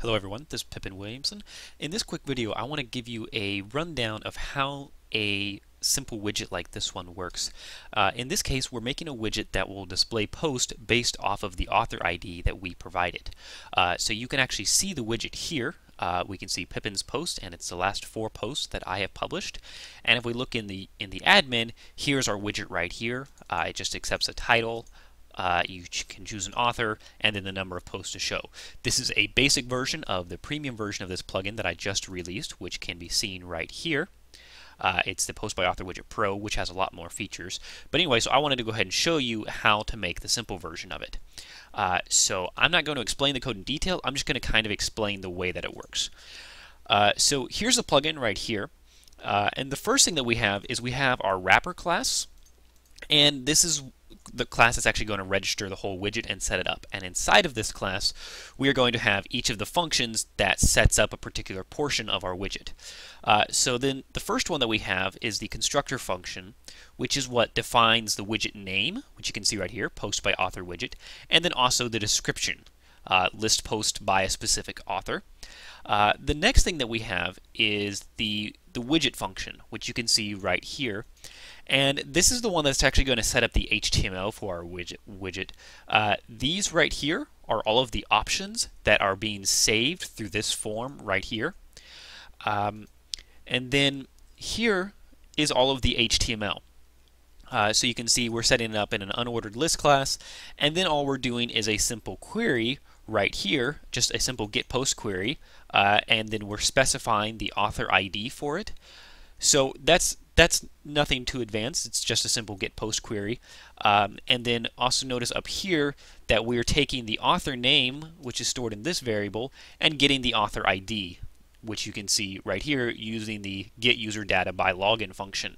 Hello everyone, this is Pippin Williamson. In this quick video I want to give you a rundown of how a simple widget like this one works. In this case we're making a widget that will display post based off of the author ID that we provided. So you can actually see the widget here. We can see Pippin's post, and it's the last 4 posts that I have published. And if we look in the admin, here's our widget right here. It just accepts a title. You can choose an author and then the number of posts to show. This is a basic version of the premium version of this plugin that I just released, which can be seen right here. It's the Post by Author Widget Pro, which has a lot more features. But anyway, so I wanted to go ahead and show you how to make the simple version of it. So I'm not going to explain the code in detail. I'm just going to kind of explain the way that it works. So here's the plugin right here. And the first thing that we have is we have our wrapper class. And this is the class that's actually going to register the whole widget and set it up. And inside of this class, we are going to have each of the functions that sets up a particular portion of our widget. So then the first one that we have is the constructor function, which is what defines the widget name, which you can see right here, post by author widget, and then also the description, list post by a specific author. The next thing that we have is the widget function, which you can see right here. And this is the one that's actually going to set up the HTML for our widget. These right here are all of the options that are being saved through this form right here. And then here is all of the HTML. So you can see we're setting it up in an unordered list class, and then all we're doing is a simple query right here, just a simple get post query, and then we're specifying the author ID for it. So that's nothing too advanced. It's just a simple get post query. And then also notice up here that we're taking the author name, which is stored in this variable, and getting the author ID, which you can see right here using the get user data by login function.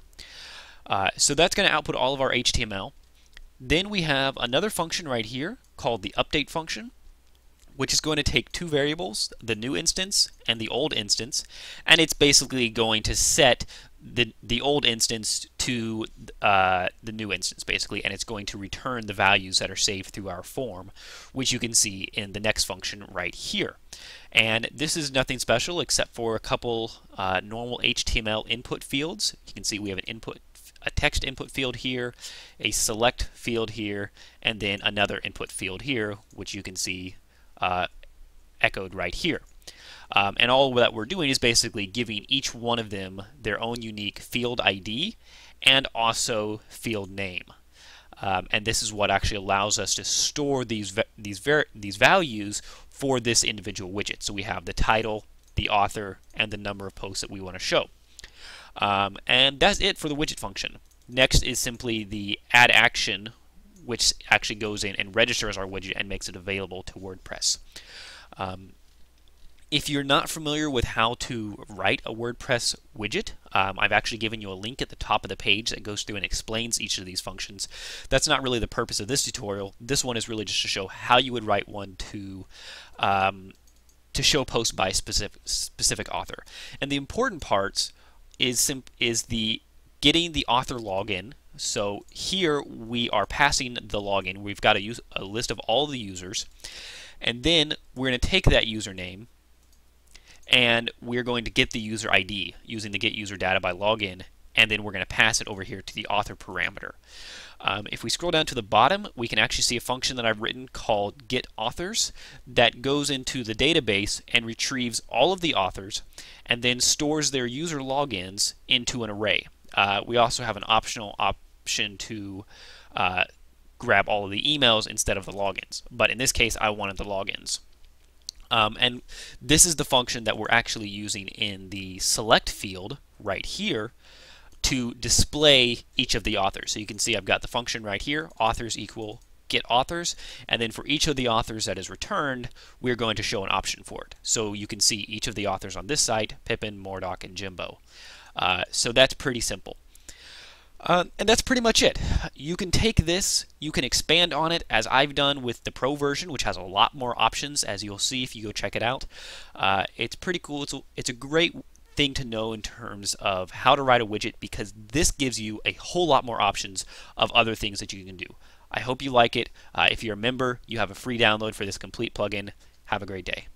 So that's going to output all of our HTML. Then we have another function right here called the update function, which is going to take 2 variables, the new instance and the old instance, and it's basically going to set the old instance to the new instance, basically, and it's going to return the values that are saved through our form, which you can see in the next function right here. And this is nothing special except for a couple normal HTML input fields. You can see we have a text input field here, a select field here, and then another input field here, which you can see echoed right here. And all that we're doing is basically giving each one of them their own unique field ID and also field name. And this is what actually allows us to store these values for this individual widget. So we have the title, the author, and the number of posts that we want to show. And that's it for the widget function. Next is simply the add action, which actually goes in and registers our widget and makes it available to WordPress. If you're not familiar with how to write a WordPress widget, I've actually given you a link at the top of the page that goes through and explains each of these functions. That's not really the purpose of this tutorial. This one is really just to show how you would write one to show posts by a specific author. And the important parts is the getting the author login. So here we are passing the login. We've got a list of all the users, and then we're going to take that username and we're going to get the user ID using the get user data by login, and then we're going to pass it over here to the author parameter. If we scroll down to the bottom, we can actually see a function that I've written called get authors that goes into the database and retrieves all of the authors and then stores their user logins into an array. We also have an optional option to grab all of the emails instead of the logins, but in this case I wanted the logins. And this is the function that we're actually using in the select field right here to display each of the authors. So you can see I've got the function right here, authors equal get authors, and then for each of the authors that is returned, we're going to show an option for it. So you can see each of the authors on this site, Pippin, Mordock, and Jimbo. So that's pretty simple. And that's pretty much it. You can take this, you can expand on it as I've done with the Pro version, which has a lot more options, as you'll see if you go check it out. It's pretty cool. It's a great thing to know in terms of how to write a widget, because this gives you a whole lot more options of other things that you can do. I hope you like it. If you're a member, you have a free download for this complete plugin. Have a great day.